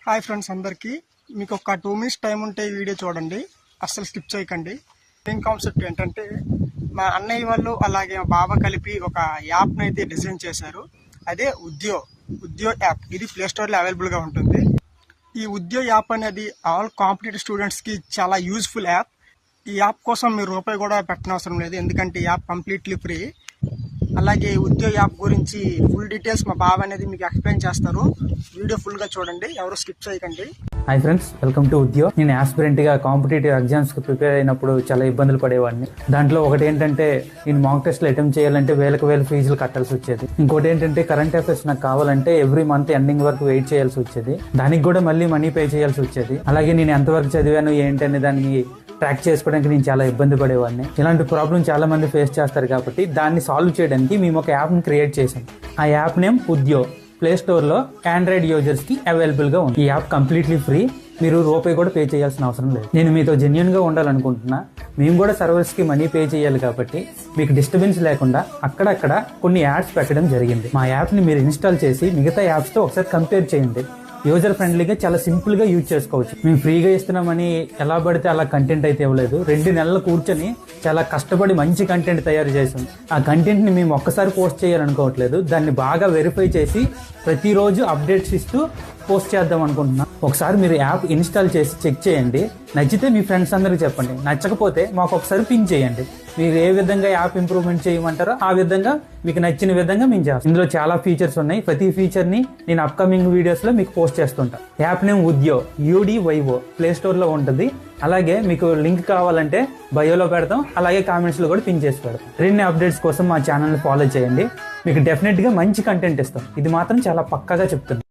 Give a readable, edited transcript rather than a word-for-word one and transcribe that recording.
Hi friends అందరికీ మీకు ఒక 2 మినిట్స్ టైం ఉంటే ఈ వీడియో చూడండి, అస్సలు స్కిప్ చేయకండి. మెయిన్ కాన్సెప్ట్ ఏంటంటే మా అన్నయ్య వాళ్ళు అలాగే మా బావ కలిపి ఒక యాప్ని అయితే డిజైన్ చేశారు. అదే ఉద్యో యాప్. ఇది ప్లే స్టోర్లో అవైలబుల్గా ఉంటుంది. ఈ ఉద్యో యాప్ అనేది ఆల్ కాంపిటేటివ్ స్టూడెంట్స్కి చాలా యూజ్ఫుల్ యాప్. ఈ యాప్ కోసం మీరు రూపాయి కూడా పెట్టనవసరం లేదు, ఎందుకంటే ఈ యాప్ కంప్లీట్లీ ఫ్రీ. అలాగే ఉద్యో యాప్ గురించి ఫుల్ డీటెయిల్స్ మా బావ అనేది మీకు ఎక్స్ప్లెయిన్ చేస్తారు. వీడియో ఫుల్గా చూడండి, ఎవరు స్కిప్ చేయకండి. Hi friends, welcome to Udyo. నేను ఆస్పిరెంట్గా కాంపిటేటివ్ ఎగ్జామ్స్కి ప్రిపేర్ అయినప్పుడు చాలా ఇబ్బందులు పడేవాడిని. దాంట్లో ఒకటి ఏంటంటే నేను మాక్ టెస్ట్లు అటెంప్ట్ చేయాలంటే వేల ఫీజులు కట్టాల్సి వచ్చేది. ఇంకోటి ఏంటంటే కరెంట్ అఫైర్స్ నాకు కావాలంటే ఎవ్రీ మంత్ ఎండింగ్ వరకు వెయిట్ చేయాల్సి వచ్చేది. దానికి కూడా మళ్ళీ మనీ పే చేయాల్సి వచ్చేది. అలాగే నేను ఎంతవరకు చదివాను ఏంటనే దాన్ని ట్రాక్ చేసుకోవడానికి నేను చాలా ఇబ్బంది పడేవాడిని. ఇలాంటి ప్రాబ్లం చాలా మంది ఫేస్ చేస్తారు కాబట్టి దాన్ని సాల్వ్ చేయడానికి మేము ఒక యాప్ని క్రియేట్ చేసాం. ఆ యాప్ నేమ్ ఉద్యో. ప్లే స్టోర్లో ఆండ్రాయిడ్ యూజర్స్కి అవైలబుల్గా ఉంది. ఈ యాప్ కంప్లీట్లీ ఫ్రీ, మీరు రూపాయి కూడా పే చేయాల్సిన అవసరం లేదు. నేను మీతో జెన్యూన్గా ఉండాలనుకుంటున్నా. మేము కూడా సర్వర్స్కి మనీ పే చేయాలి కాబట్టి మీకు డిస్టర్బెన్స్ లేకుండా అక్కడక్కడ కొన్ని యాడ్స్ పెట్టడం జరిగింది. మా యాప్ని మీరు ఇన్స్టాల్ చేసి మిగతా యాప్స్తో ఒకసారి కంపేర్ చేయండి. యూజర్ ఫ్రెండ్లీగా చాలా సింపుల్గా యూజ్ చేసుకోవచ్చు. మేము ఫ్రీగా ఇస్తున్నామని ఎలా పడితే అలా కంటెంట్ అయితే ఇవ్వలేదు. 2 నెలలు కూర్చొని చాలా కష్టపడి మంచి కంటెంట్ తయారు చేసాం. ఆ కంటెంట్ని మేము ఒక్కసారి పోస్ట్ చేయాలనుకోవట్లేదు, దాన్ని బాగా వెరిఫై చేసి ప్రతిరోజు అప్డేట్స్ ఇస్తూ పోస్ట్ చేద్దాం అనుకుంటున్నాం. ఒకసారి మీరు యాప్ ఇన్స్టాల్ చేసి చెక్ చేయండి. నచ్చితే మీ ఫ్రెండ్స్ అందరికి చెప్పండి, నచ్చకపోతే మాకు ఒకసారి పిన్ చేయండి. మీరు ఏ విధంగా యాప్ ఇంప్రూవ్మెంట్ చేయమంటారో ఆ విధంగా మీకు నచ్చిన విధంగా మేము చేస్తాం. ఇందులో చాలా ఫీచర్స్ ఉన్నాయి. ప్రతి ఫీచర్ని నేను అప్కమింగ్ వీడియోస్లో మీకు పోస్ట్ చేస్తుంటా. App name Udyo, UDYO. Play స్టోర్లో ఉంటుంది. అలాగే మీకు లింక్ కావాలంటే బయోలో పెడతాం, అలాగే కామెంట్స్లో కూడా పిన్ చేసి పెడతాం. మరిన్ని అప్డేట్స్ కోసం మా ఛానల్ని ఫాలో చేయండి. మీకు డెఫినెట్గా మంచి కంటెంట్ ఇస్తాం, ఇది మాత్రం చాలా పక్కాగా చెప్తున్నాం.